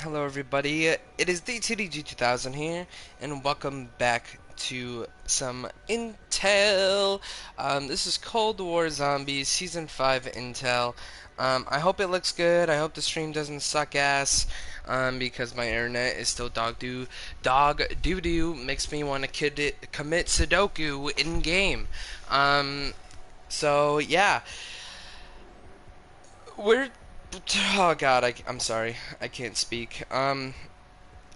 Hello everybody, it is DTDG2000 here, and welcome back to some Intel. This is Cold War Zombies Season 5 Intel. I hope it looks good, I hope the stream doesn't suck ass, because my internet is still dog doo-doo, makes me want to commit Sudoku in-game. So yeah, we're oh god, I'm sorry. I can't speak.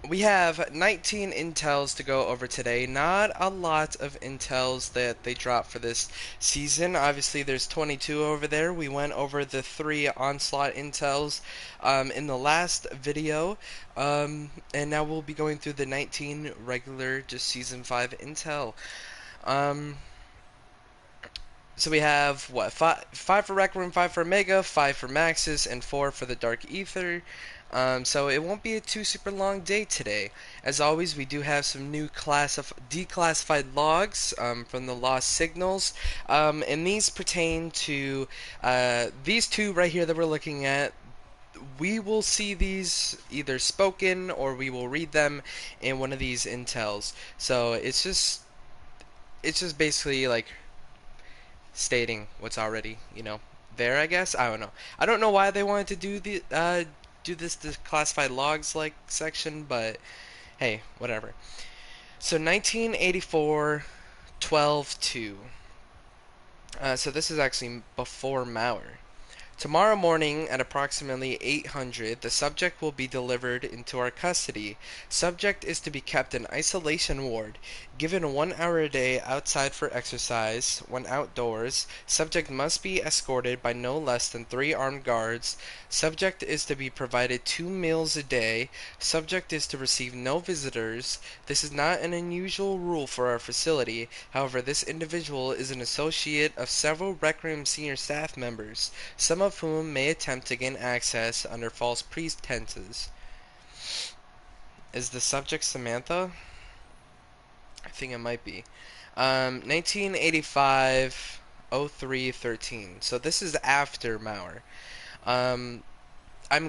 We have 19 intels to go over today. Not a lot of intels that they dropped for this season. Obviously, there's 22 over there. We went over the 3 onslaught intels in the last video. And now we'll be going through the 19 regular, just season 5 intel. Um, so we have, what, five for Rec Room, 5 for Mega, 5 for Maxis, and 4 for the Dark Ether. So it won't be a too super long day today. As always, we do have some new declassified logs from the lost signals, and these pertain to these two right here that we're looking at. We will see these either spoken or we will read them in one of these intels. So it's just basically like stating what's already, there, I guess. I don't know. I don't know why they wanted to do this classified logs like section, but hey, whatever. So 1984 12/2. So this is actually before Mauer. Tomorrow morning at approximately 800, the subject will be delivered into our custody. Subject is to be kept in isolation ward, given 1 hour a day outside for exercise. When outdoors, subject must be escorted by no less than 3 armed guards. Subject is to be provided 2 meals a day. Subject is to receive no visitors. This is not an unusual rule for our facility. However, this individual is an associate of several Rec Room senior staff members, some of whom may attempt to gain access under false pretenses. Is the subject Samantha? I think it might be. 1985 03/13. So this is after Mauer. I'm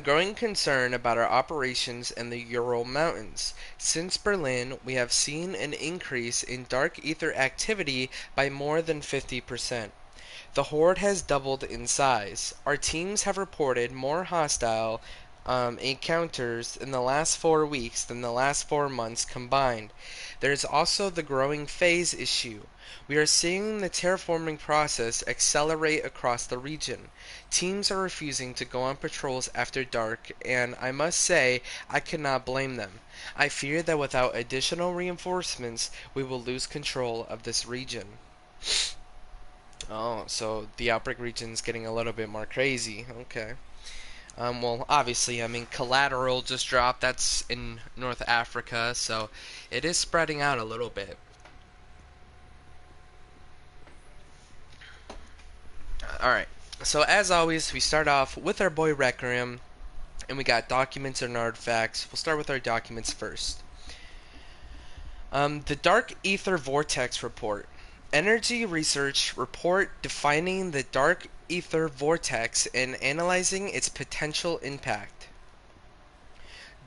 growing concerned about our operations in the Ural Mountains. Since Berlin, we have seen an increase in dark ether activity by more than 50%. The horde has doubled in size. Our teams have reported more hostile encounters in the last 4 weeks than the last 4 months combined. There is also the growing phase issue. We are seeing the terraforming process accelerate across the region. Teams are refusing to go on patrols after dark, and I must say, I cannot blame them. I fear that without additional reinforcements, we will lose control of this region. Oh, so the outbreak region's getting a little bit more crazy. Okay. Well, obviously, I mean, Collateral just dropped. That's in North Africa, so it is spreading out a little bit. Alright, so as always, we start off with our boy Requiem, and we got documents and artifacts. We'll start with our documents first. The Dark Ether Vortex Report. Energy Research Report defining the Dark Ether Vortex and analyzing its potential impact.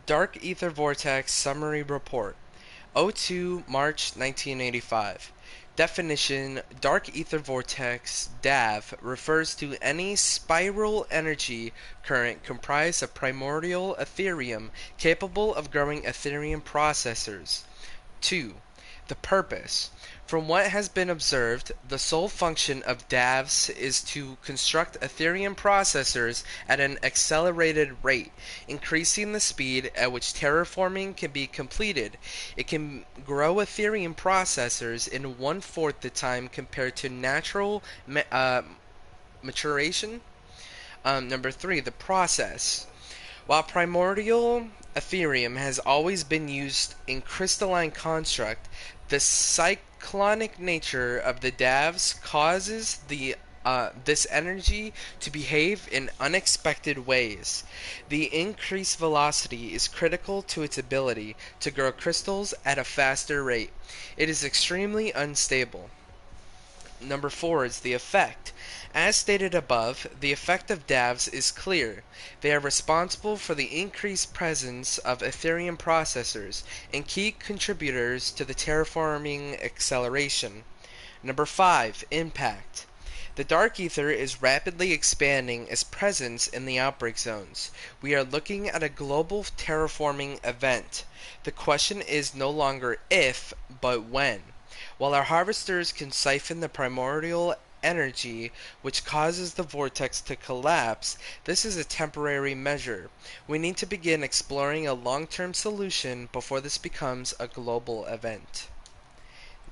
Dark Ether Vortex Summary Report. 02 March 1985. Definition: Dark Ether Vortex (DAV) refers to any spiral energy current comprised of primordial Ethereum capable of growing Ethereum processors. 2. The purpose. From what has been observed, the sole function of DAVs is to construct Ethereum processors at an accelerated rate, increasing the speed at which terraforming can be completed. It can grow Ethereum processors in 1/4 the time compared to natural maturation. Number 3, the process. While primordial Ethereum has always been used in crystalline construct, the cyclonic nature of the DAVs causes this energy to behave in unexpected ways. The increased velocity is critical to its ability to grow crystals at a faster rate. It is extremely unstable. Number 4 is the effect. As stated above, the effect of DAVs is clear. They are responsible for the increased presence of Ethereum processors and key contributors to the terraforming acceleration. Number 5. Impact. The Dark Ether is rapidly expanding its presence in the outbreak zones. We are looking at a global terraforming event. The question is no longer if, but when. While our harvesters can siphon the primordial energy which causes the vortex to collapse, this is a temporary measure. We need to begin exploring a long-term solution before this becomes a global event.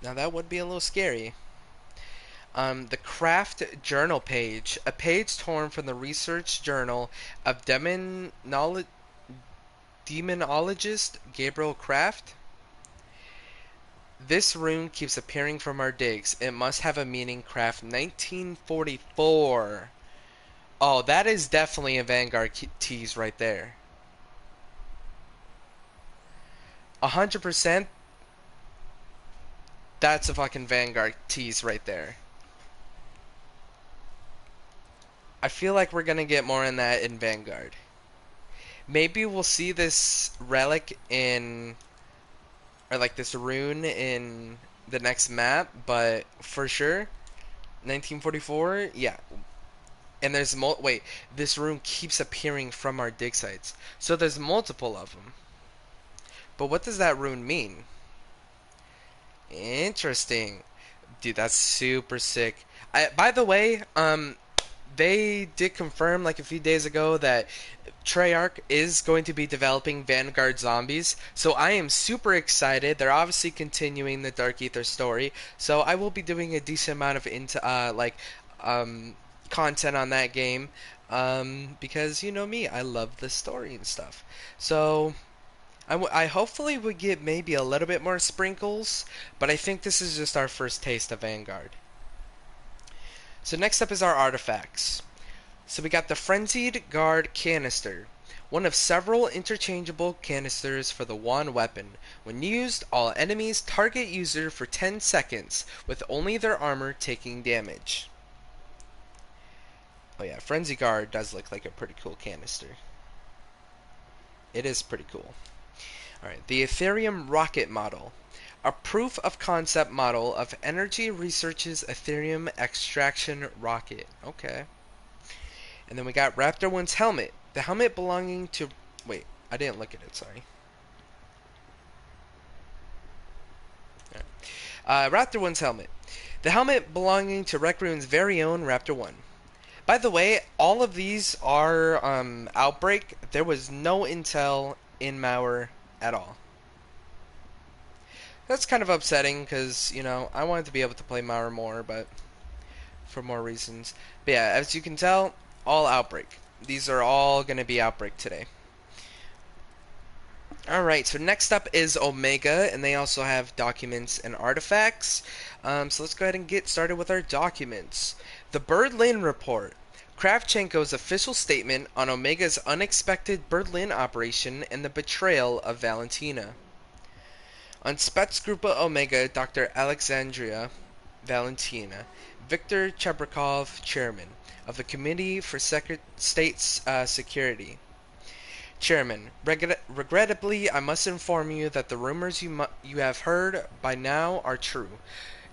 Now that would be a little scary. The Craft Journal page, a page torn from the research journal of demonologist Gabriel Craft. This rune keeps appearing from our digs. It must have a meaning. Craft 1944. Oh, that is definitely a Vanguard tease right there. 100%. That's a fucking Vanguard tease right there. I feel like we're gonna get more on that in Vanguard. Maybe we'll see this relic in, or like this rune in the next map, but for sure, 1944, yeah. And there's wait, this rune keeps appearing from our dig sites, so there's multiple of them. But what does that rune mean? Interesting, dude. That's super sick. By the way, they did confirm like a few days ago that Treyarch is going to be developing Vanguard Zombies, so I am super excited. They're obviously continuing the Dark Ether story, so I will be doing a decent amount of content on that game, because you know me, I love the story and stuff. So I hopefully would get maybe a little bit more sprinkles, but I think this is just our first taste of Vanguard. So next up is our artifacts. So we got the Frenzied Guard Canister, one of several interchangeable canisters for the wand weapon. When used, all enemies target user for 10 seconds, with only their armor taking damage. Oh yeah, Frenzied Guard does look like a pretty cool canister. It is pretty cool. Alright, the Ethereum Rocket Model. A proof of concept model of Energy Research's Ethereum extraction rocket. Okay. And then we got Raptor 1's helmet. The helmet belonging to... Wait, I didn't look at it, sorry. Right. Raptor 1's helmet. The helmet belonging to Rec Room's very own Raptor 1. By the way, all of these are Outbreak. There was no intel in Mauer at all. That's kind of upsetting because, you know, I wanted to be able to play Mauer more, but for more reasons. But yeah, as you can tell, all Outbreak. These are all going to be Outbreak today. Alright, so next up is Omega, and they also have documents and artifacts. So let's go ahead and get started with our documents. The Berlin Report. Kravchenko's official statement on Omega's unexpected Berlin operation and the betrayal of Valentina. On Spetsgruppe Omega, Dr. Alexandria Valentina, Viktor Chebrikov, chairman of the Committee for State Security. Chairman, regrettably, I must inform you that the rumors you have heard by now are true.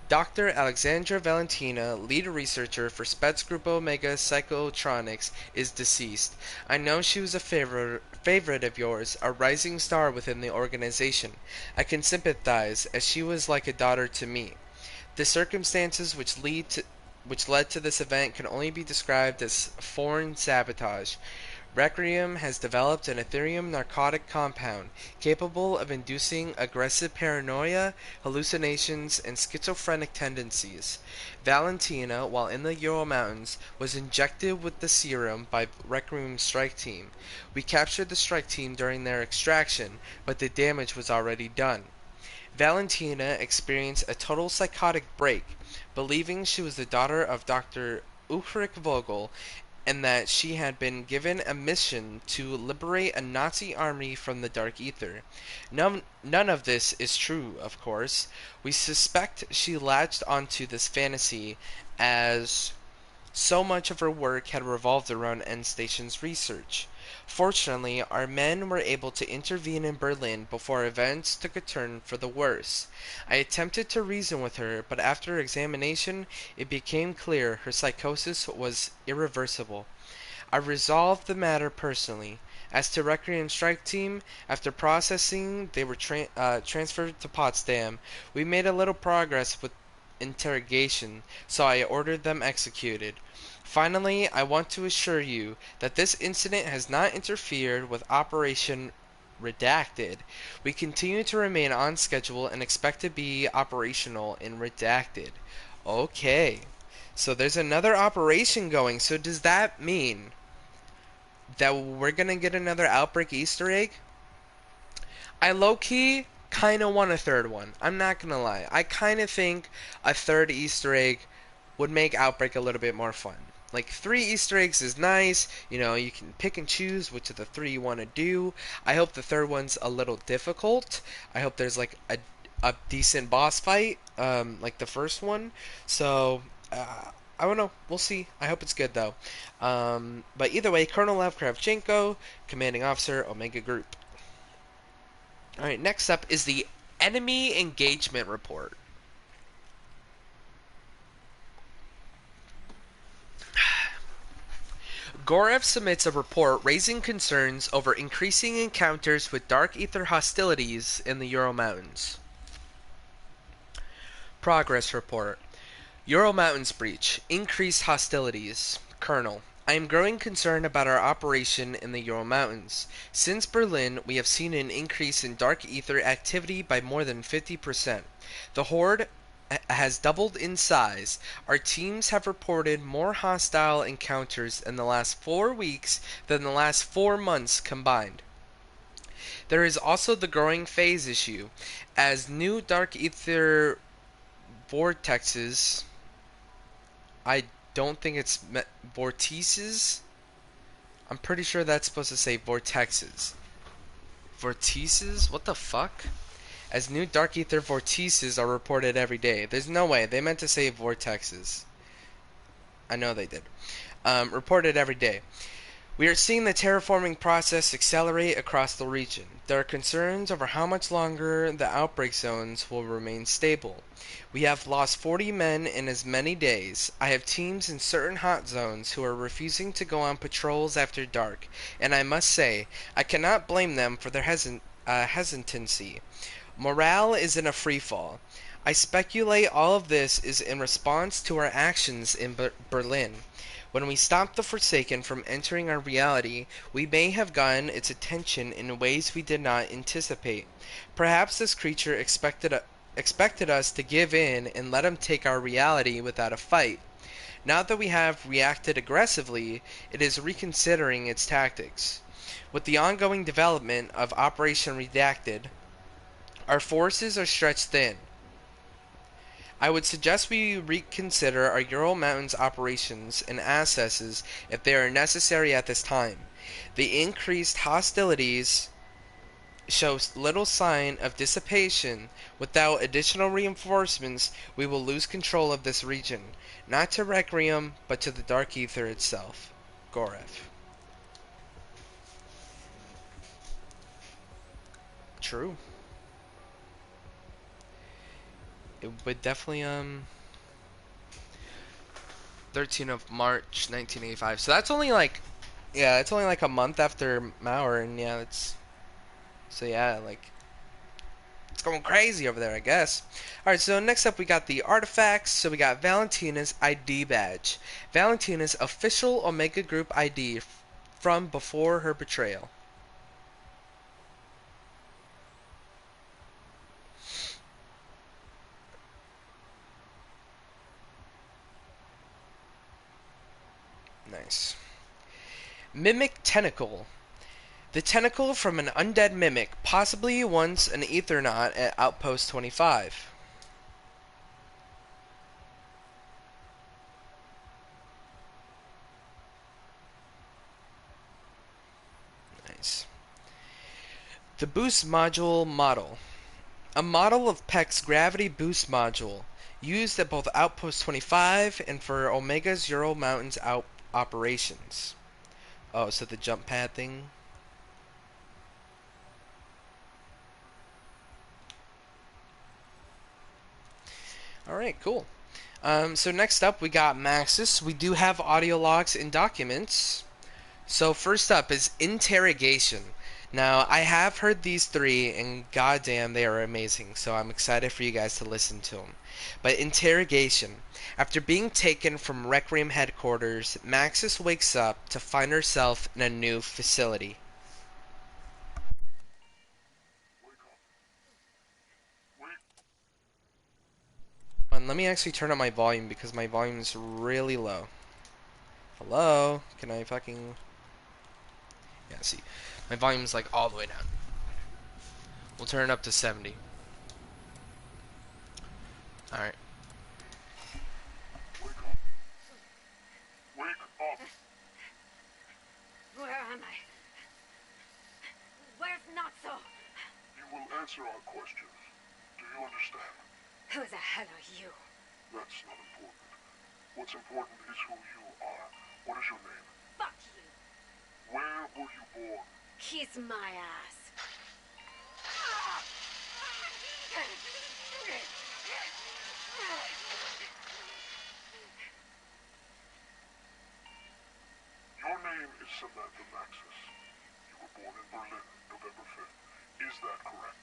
Dr. Alexandra Valentina, lead researcher for Spetsgruppe Omega Psychotronics, is deceased. I know she was a favorite of yours, a rising star within the organization. I can sympathize, as she was like a daughter to me. The circumstances which led to this event can only be described as foreign sabotage. Requiem has developed an Ethereum narcotic compound capable of inducing aggressive paranoia, hallucinations, and schizophrenic tendencies. Valentina, while in the Ural Mountains, was injected with the serum by Requiem's strike team. We captured the strike team during their extraction, but the damage was already done. Valentina experienced a total psychotic break, believing she was the daughter of Dr. Ulrich Vogel, and that she had been given a mission to liberate a Nazi army from the Dark Ether. None of this is true, of course. We suspect she latched onto this fantasy as so much of her work had revolved around Endstation's research. Fortunately, our men were able to intervene in Berlin before events took a turn for the worse. I attempted to reason with her, but after examination, it became clear her psychosis was irreversible. I resolved the matter personally. As to Requiem Strike Team, after processing, they were transferred to Potsdam. We made a little progress with interrogation, so I ordered them executed. Finally, I want to assure you that this incident has not interfered with Operation Redacted. We continue to remain on schedule and expect to be operational in Redacted. Okay. So there's another operation going. So does that mean that we're gonna get another Outbreak Easter egg? I low-key kind of want a third one. I'm not gonna lie. I kind of think a third Easter egg would make Outbreak a little bit more fun. Like, 3 Easter eggs is nice. You know, you can pick and choose which of the 3 you want to do. I hope the third one's a little difficult. I hope there's, like, a decent boss fight, like the first one. So, I don't know. We'll see. I hope it's good, though. But either way, Colonel Lev Kravchenko, Commanding Officer, Omega Group. Alright, next up is the Enemy Engagement Report. Gorev submits a report raising concerns over increasing encounters with Dark Ether hostilities in the Ural Mountains. Progress Report. Ural Mountains breach. Increased hostilities. Colonel. I am growing concerned about our operation in the Ural Mountains. Since Berlin, we have seen an increase in Dark Ether activity by more than 50%. The Horde has doubled in size. Our teams have reported more hostile encounters in the last 4 weeks than the last 4 months combined. There is also the growing phase issue, as new Dark Ether vortexes. I don't think it's vortices. I'm pretty sure that's supposed to say vortexes. Vortices? What the fuck? As new Dark Ether vortices are reported every day. There's no way. They meant to say vortexes. I know they did. Reported every day. We are seeing the terraforming process accelerate across the region. There are concerns over how much longer the outbreak zones will remain stable. We have lost 40 men in as many days. I have teams in certain hot zones who are refusing to go on patrols after dark, and I must say, I cannot blame them for their hesitancy. Morale is in a freefall. I speculate all of this is in response to our actions in Berlin. When we stopped the Forsaken from entering our reality, we may have gotten its attention in ways we did not anticipate. Perhaps this creature expected us to give in and let him take our reality without a fight. Now that we have reacted aggressively, it is reconsidering its tactics. With the ongoing development of Operation Redacted, our forces are stretched thin. I would suggest we reconsider our Ural Mountains operations and assesses if they are necessary at this time. The increased hostilities show little sign of dissipation. Without additional reinforcements, we will lose control of this region, not to Requiem, but to the Dark Ether itself. Gorev. True. It would definitely 13th of March 1985. So that's only like, yeah, it's only like a month after Mauer, and yeah, like, it's going crazy over there, I guess. Alright, so next up we got the artifacts. So we got Valentina's ID badge. Valentina's official Omega Group ID from before her betrayal. Nice. Mimic Tentacle. The tentacle from an undead mimic, possibly once an Ethernaut at Outpost 25. The boost module model. A model of PEC's gravity boost module, used at both Outpost 25 and for Omega's Ural Mountains operations. Oh, so the jump pad thing? Alright, cool. So next up we got Maxis. We do have audio logs and documents. So first up is interrogation. Now, I have heard these three, and goddamn, they are amazing, so I'm excited for you guys to listen to them. But interrogation. After being taken from Requiem headquarters, Maxis wakes up to find herself in a new facility. And let me actually turn up my volume because my volume is really low. Hello? Can I fucking... Yeah, see. My volume's like all the way down. We'll turn it up to 70. Alright. Wake up! Where am I? Where's Natso? You will answer our questions. Do you understand? Who the hell are you? That's not important. What's important is who you are. What is your name? Fuck you. Where were you born? Kiss my ass. Your name is Samantha Maxis. You were born in Berlin, November 5th. Is that correct?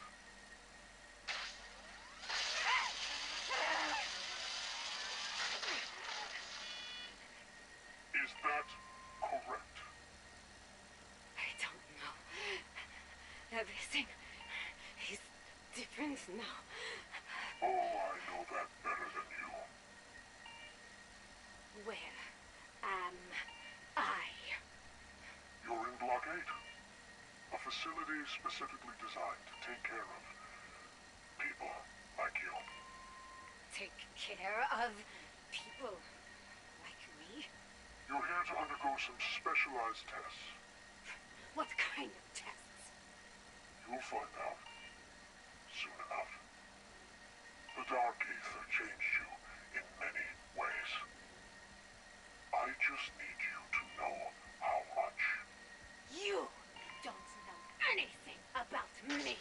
Is that correct? I don't know. Everything is different now. Oh, I know that better than you. Where am I? You're in Block 8. A facility specifically designed to take care of people like you. Take care of people like me? You're here to undergo some specialized tests. What kind of tests? You'll find out soon enough. The Dark Aether changed you in many ways. I just need you to know how much. You don't know anything about me.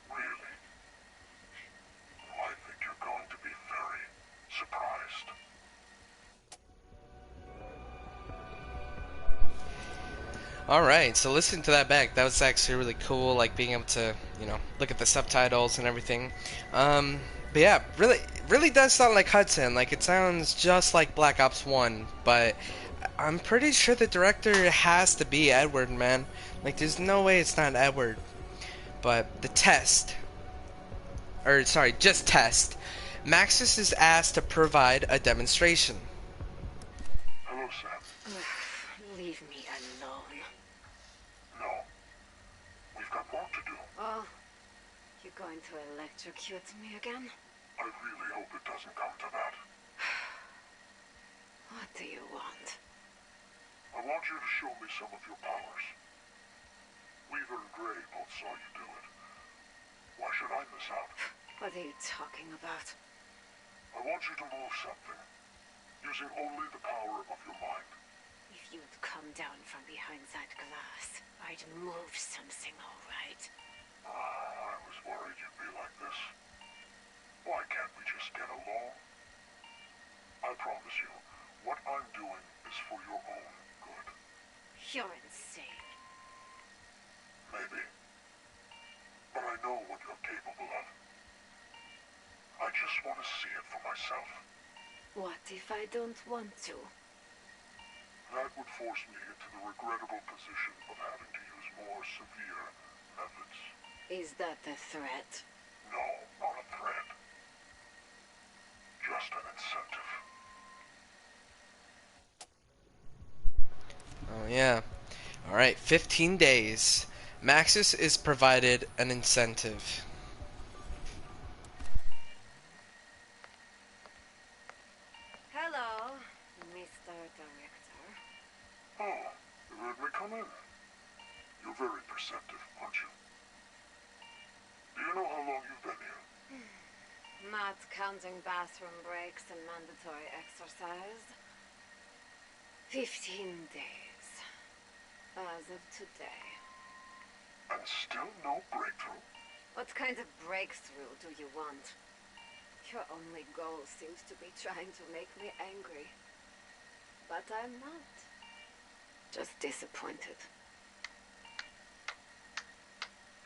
Really? I think you're going to be very surprised. Alright, so listening to that back, that was actually really cool, like being able to, you know, look at the subtitles and everything. But yeah, really does sound like Hudson. Like, it sounds just like Black Ops 1, but I'm pretty sure the director has to be Edward, man. Like, there's no way it's not Edward. But the test, or sorry, just test. Maxis is asked to provide a demonstration. Hello, Sam. Leave me alone. No. We've got work to do. Oh, you're going to electrocute me again? I really hope it doesn't come to that. What do you want? I want you to show me some of your powers. Weaver and Gray both saw you do it. Why should I miss out? What are you talking about? I want you to move something, using only the power of your mind. If you'd come down from behind that glass, I'd move something, all right. I was worried you'd be like this. Why can't we just get along? I promise you, what I'm doing is for your own good. You're insane. Maybe. But I know what you're capable of. I just want to see it for myself. What if I don't want to? That would force me into the regrettable position of having to use more severe methods. Is that the threat? No, not a threat. Just an incentive. Oh yeah. Alright, 15 days. Maxis is provided an incentive. come in. You're very perceptive, aren't you? Do you know how long you've been here? Not counting bathroom breaks and mandatory exercise. 15 days. As of today. And still no breakthrough? What kind of breakthrough do you want? Your only goal seems to be trying to make me angry. But I'm not. Just disappointed.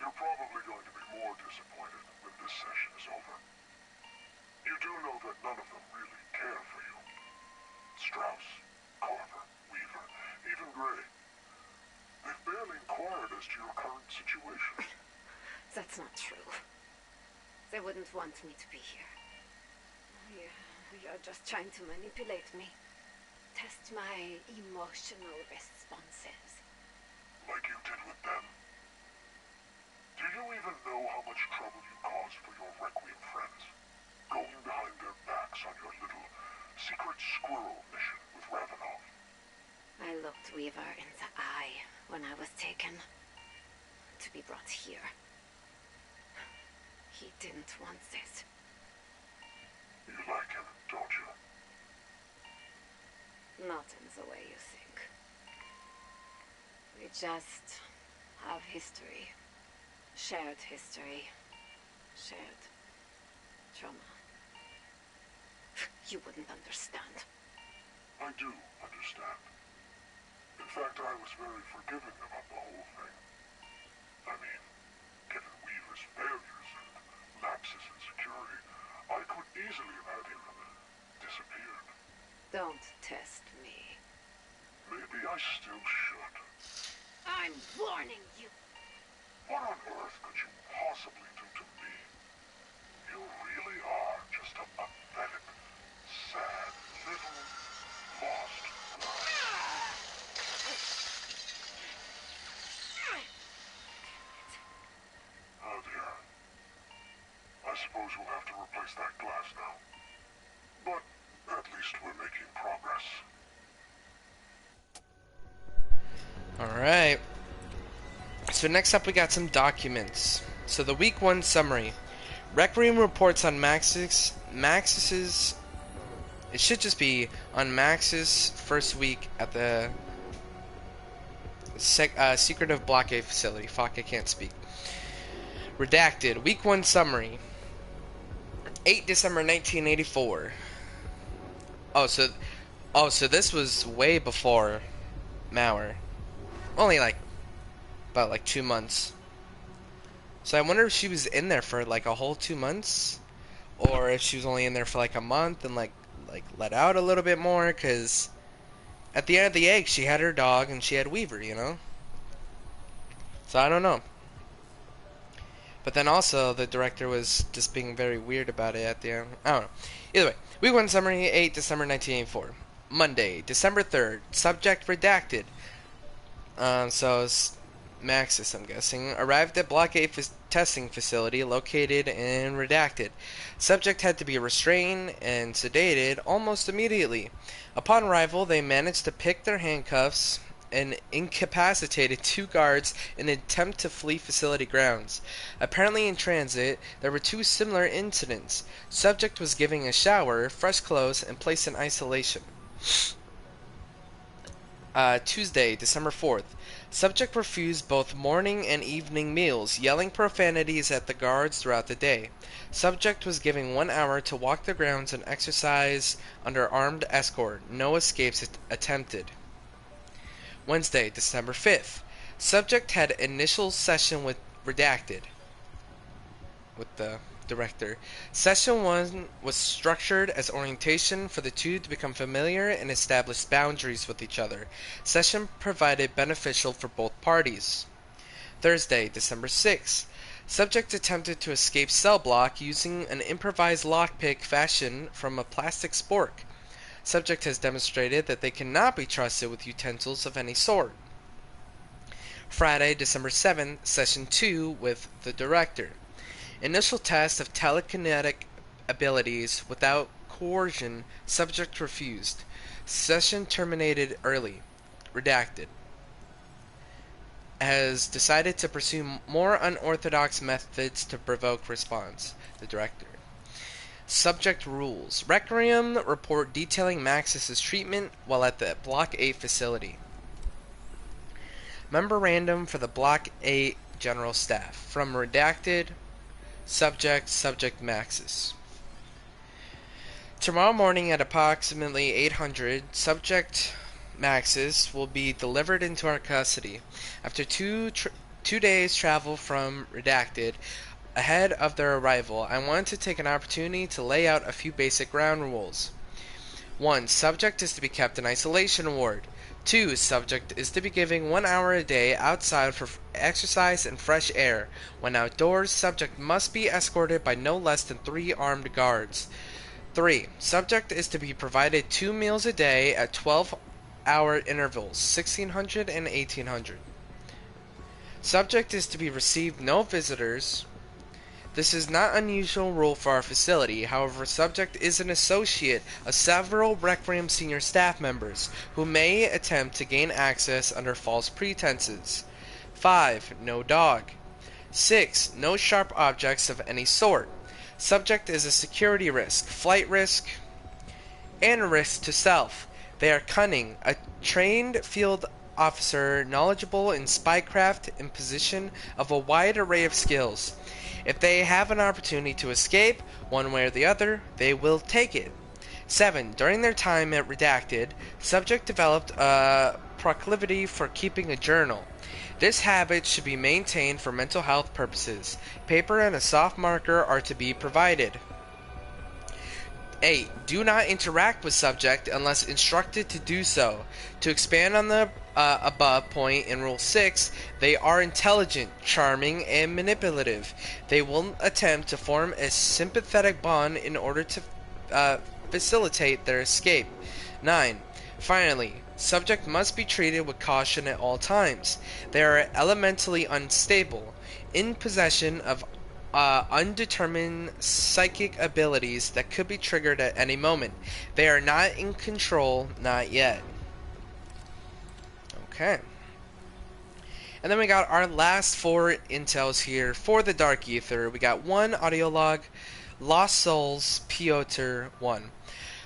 You're probably going to be more disappointed when this session is over. You do know that none of them really care for you. Strauss, Carver, Weaver, even Gray. They've barely inquired as to your current situation. That's not true. They wouldn't want me to be here. You're just trying to manipulate me. Test my emotional responses. Like you did with them? Do you even know how much trouble you caused for your Requiem friends? Going behind their backs on your little secret squirrel mission with Ravenov. I looked Weaver in the eye when I was taken. To be brought here. He didn't want this. You like him, don't you? Not in the way you think. We just have history. Shared history. Shared trauma. You wouldn't understand. I do understand. In fact, I was very forgiving about the whole thing. I mean, given Weaver's failures and lapses in security, I could easily have had him disappeared. Don't test me. Maybe I still should. I'm warning you. What on earth could you possibly do to me? You really are just a pathetic, sad, little, lost girl. Oh dear. I suppose we'll have to replace that glass now. But at least we're making progress. Alright. So next up we got some documents. So the week 1 summary. Requiem reports on Maxis's... It should just be on Maxis' first week at the secretive blockade facility. Fuck, I can't speak. Redacted. Week 1 summary. 8 December 1984. Oh, so this was way before Mauer. Only about 2 months. So I wonder if she was in there for like a whole 2 months, or if she was only in there for like a month and like let out a little bit more. Cause at the end of the egg, she had her dog and she had Weaver, you know. So I don't know. But then also the director was just being very weird about it at the end. I don't know. Either way, week 1 summary, 8 December 1984. Monday, December 3rd. Subject redacted. So it's Maxis, I'm guessing, arrived at Block 8 testing facility located in Redacted. Subject had to be restrained and sedated almost immediately. Upon arrival, they managed to pick their handcuffs and incapacitated 2 guards in an attempt to flee facility grounds. Apparently in transit, there were 2 similar incidents. Subject was given a shower, fresh clothes, and placed in isolation. Tuesday, December 4th. Subject refused both morning and evening meals, yelling profanities at the guards throughout the day. Subject was given 1 hour to walk the grounds and exercise under armed escort. No escapes attempted. Wednesday, December 5th. Subject had initial session with Redacted, with the director. Session 1 was structured as orientation for the two to become familiar and establish boundaries with each other. Session provided beneficial for both parties. Thursday, December 6th. Subject attempted to escape cell block using an improvised lockpick fashioned from a plastic spork. Subject has demonstrated that they cannot be trusted with utensils of any sort. Friday, December 7th, Session 2 with the director. Initial test of telekinetic abilities without coercion. Subject refused. Session terminated early. Redacted. has decided to pursue more unorthodox methods to provoke response. The director. Subject rules. Requiem report detailing Maxis' treatment while at the Block 8 facility. Memorandum for the Block 8 General Staff. From redacted. Subject Maxis. Tomorrow morning at approximately 800, Subject Maxis will be delivered into our custody. After 2 days travel from redacted, ahead of their arrival, I wanted to take an opportunity to lay out a few basic ground rules. 1. Subject is to be kept in isolation ward. 2. Subject is to be given 1 hour a day outside for exercise and fresh air. When outdoors, subject must be escorted by no less than 3 armed guards. 3. Subject is to be provided 2 meals a day at 12-hour intervals, 1600 and 1800. Subject is to be received no visitors. This is not an unusual rule for our facility. However, subject is an associate of several Requiem senior staff members who may attempt to gain access under false pretenses. 5. No dog. 6. No sharp objects of any sort. Subject is a security risk, flight risk, and a risk to self. They are cunning, a trained field officer knowledgeable in spycraft and possession of a wide array of skills. If they have an opportunity to escape, one way or the other, they will take it. 7. During their time at Redacted, subject developed a proclivity for keeping a journal. This habit should be maintained for mental health purposes. Paper and a soft marker are to be provided. 8. Do not interact with subject unless instructed to do so. To expand on the above point in Rule 6, they are intelligent, charming, and manipulative. They will attempt to form a sympathetic bond in order to facilitate their escape. 9. Finally, subject must be treated with caution at all times. They are elementally unstable, in possession of undetermined psychic abilities that could be triggered at any moment. They are not in control, not yet. Okay. And then we got our last 4 intels here for the Dark Ether. We got 1 audio log, Lost Souls, Piotr 1.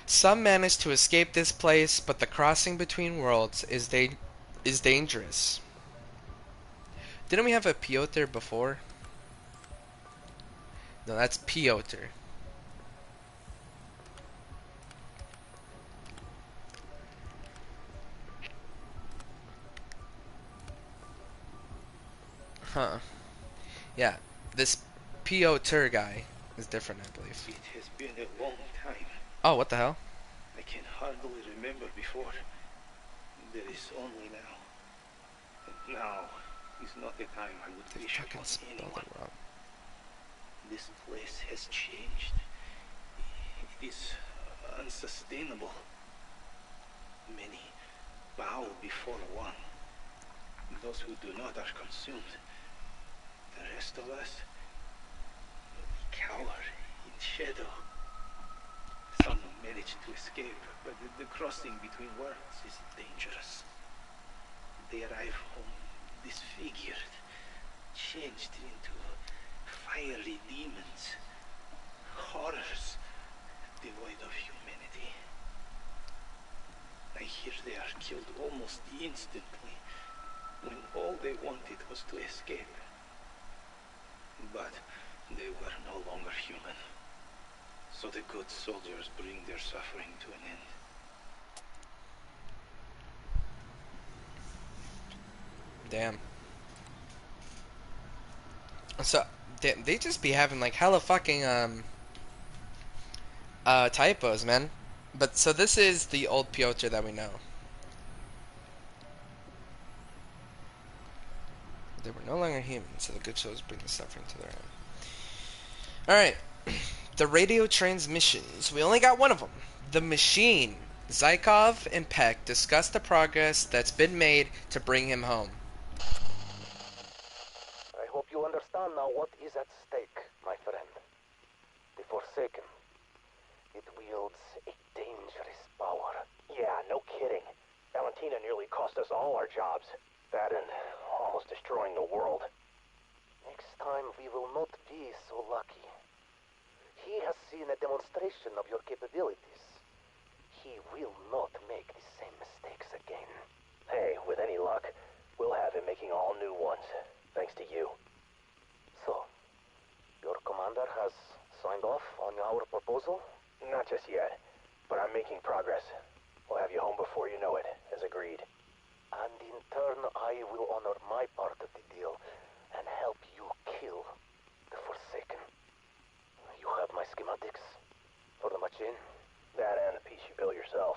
Some managed to escape this place, but the crossing between worlds is dangerous. Didn't we have a Piotr before? No, that's Piotr. Huh. Yeah, this Piotr guy is different, I believe. It has been a long time. Oh, what the hell? I can hardly remember before. There is only now. And now is not the time I would They wish fucking upon spelled anyone. it wrong. This place has changed. It is unsustainable. Many bow before one. Those who do not are consumed. The rest of us cower in shadow. Some manage to escape, but the crossing between worlds is dangerous. They arrive home disfigured, changed into fiery demons, horrors devoid of humanity. I hear they are killed almost instantly, when all they wanted was to escape. But they were no longer human. So the good soldiers bring their suffering to an end. Damn. So they just be having like hella fucking typos, man. But so this is the old Piotr that we know. They were no longer human, so the good souls bring the suffering to their end. Alright. The radio transmissions. We only got one of them. The machine. Zykov and Peck discuss the progress that's been made to bring him home. I hope you understand now what is at stake, my friend. The Forsaken. It wields a dangerous power. Yeah, no kidding. Valentina nearly cost us all our jobs. Baron, oh, almost destroying the world. Next time we will not be so lucky. He has seen a demonstration of your capabilities. He will not make the same mistakes again. Hey, with any luck, we'll have him making all new ones, thanks to you. So, your commander has signed off on our proposal? Not just yet, but I'm making progress. We'll have you home before you know it, as agreed. And in turn, I will honor my part of the deal and help you kill the Forsaken. You have my schematics for the machine? That and the piece you built yourself.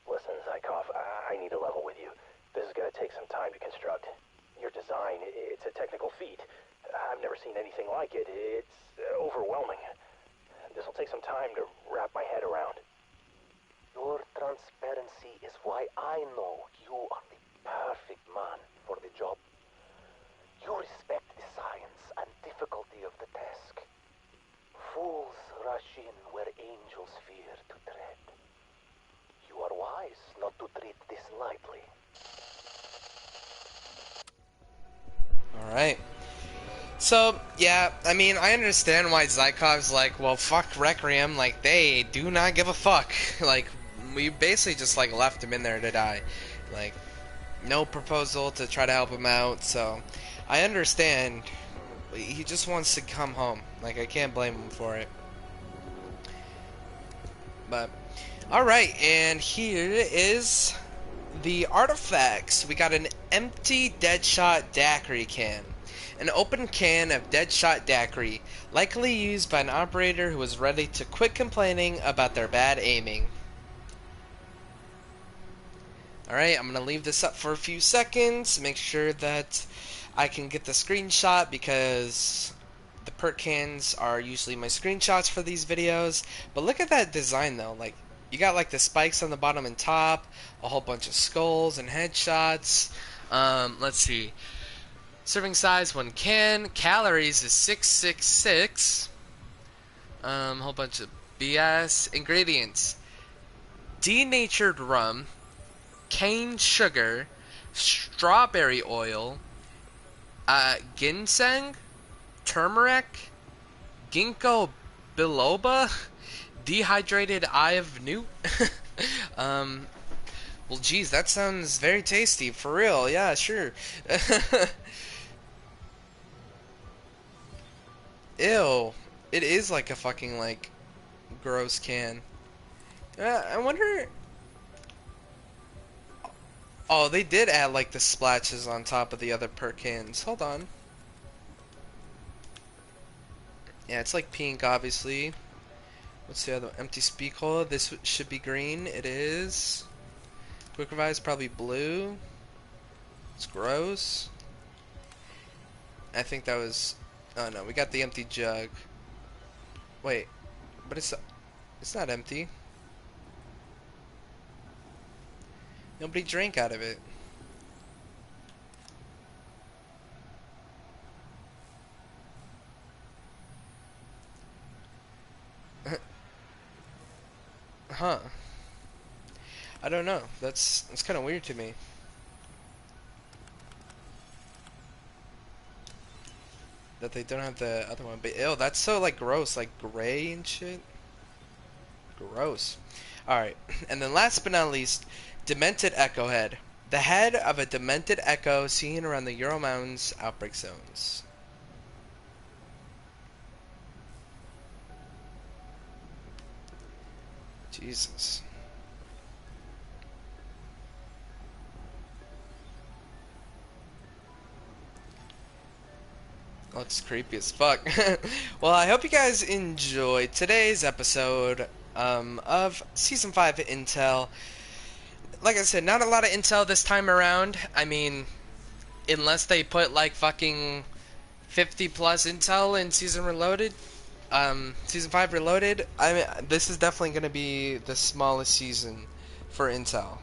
Listen, Zykov, I need to level with you. This is gonna take some time to construct. Your design, it's a technical feat. I've never seen anything like it. It's overwhelming. This will take some time to wrap my head around. Your transparency is why I know you are the perfect man for the job. You respect the science and difficulty of the task. Fools rush in where angels fear to tread. You are wise not to treat this lightly. Alright. So, yeah, I mean, I understand why Zykov's like, well, fuck Requiem, like, they do not give a fuck. Like, we basically just, like, left him in there to die. Like, no proposal to try to help him out, so I understand. He just wants to come home. Like, I can't blame him for it. But, alright, and here is the artifacts. We got an empty Deadshot daiquiri can. An open can of Deadshot daiquiri, likely used by an operator who was ready to quit complaining about their bad aiming. Alright, I'm going to leave this up for a few seconds, make sure that I can get the screenshot, because the perk cans are usually my screenshots for these videos. But look at that design though, like, you got like the spikes on the bottom and top, a whole bunch of skulls and headshots. Let's see. Serving size 1 can. Calories is 666. Whole bunch of BS. Ingredients: denatured rum, cane sugar, strawberry oil, ginseng, turmeric, ginkgo biloba, dehydrated eye of newt. Well, geez, that sounds very tasty. For real, yeah, sure. Ew. It is like a fucking, like, gross can. I wonder... Oh, they did add, like, the splashes on top of the other perk cans. Hold on. Yeah, it's, like, pink, obviously. What's the other? Empty speak hole. This should be green. It is. Quick Revive probably blue. It's gross. I think that was... Oh, no. We got the empty jug. Wait. But it's not empty. Nobody drank out of it. Huh. I don't know. That's kind of weird to me. That they don't have the other one. But ew, that's so like gross, like gray and shit. Gross. Alright. And then last but not least, Demented Echo Head. The head of a demented echo seen around the Ural Mountains outbreak zones. Jesus. Looks creepy as fuck. Well, I hope you guys enjoyed today's episode of Season 5 Intel. Like I said, not a lot of intel this time around. I mean, unless they put like fucking 50 plus intel in Season Reloaded. Season 5 Reloaded, I mean, this is definitely going to be the smallest season for intel.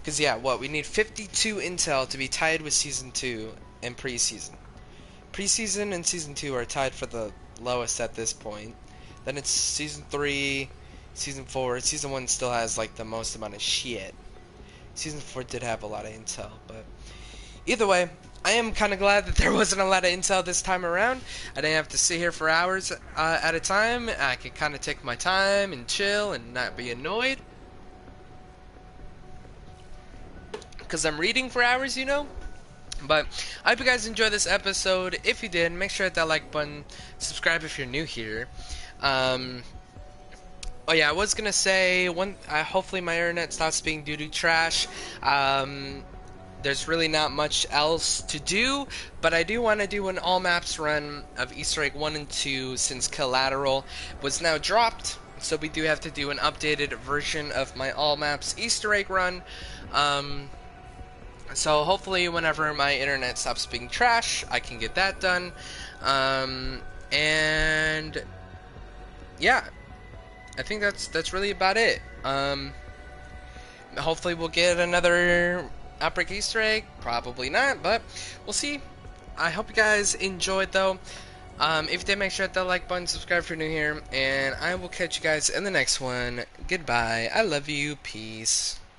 Because, yeah, we need 52 intel to be tied with Season 2 and preseason. Preseason and Season 2 are tied for the lowest at this point. Then it's Season 3, Season 4. Season 1 still has, like, the most amount of shit. Season 4 did have a lot of intel, but... Either way, I am kind of glad that there wasn't a lot of intel this time around. I didn't have to sit here for hours at a time. I could kind of take my time and chill and not be annoyed. Because I'm reading for hours, you know? But I hope you guys enjoyed this episode. If you did, make sure to hit that like button. Subscribe if you're new here. Oh yeah, I was gonna say hopefully my internet stops being doo-doo trash. There's really not much else to do, but I do want to do an all maps run of Easter egg 1 and 2 since Collateral was now dropped. So we do have to do an updated version of my all maps Easter egg run. So hopefully whenever my internet stops being trash, I can get that done. And yeah, I think that's really about it. Hopefully we'll get another Outbreak Easter egg. Probably not, but we'll see. I hope you guys enjoyed though. If you did, make sure to hit that like button, subscribe if you're new here, and I will catch you guys in the next one. Goodbye. I love you. Peace.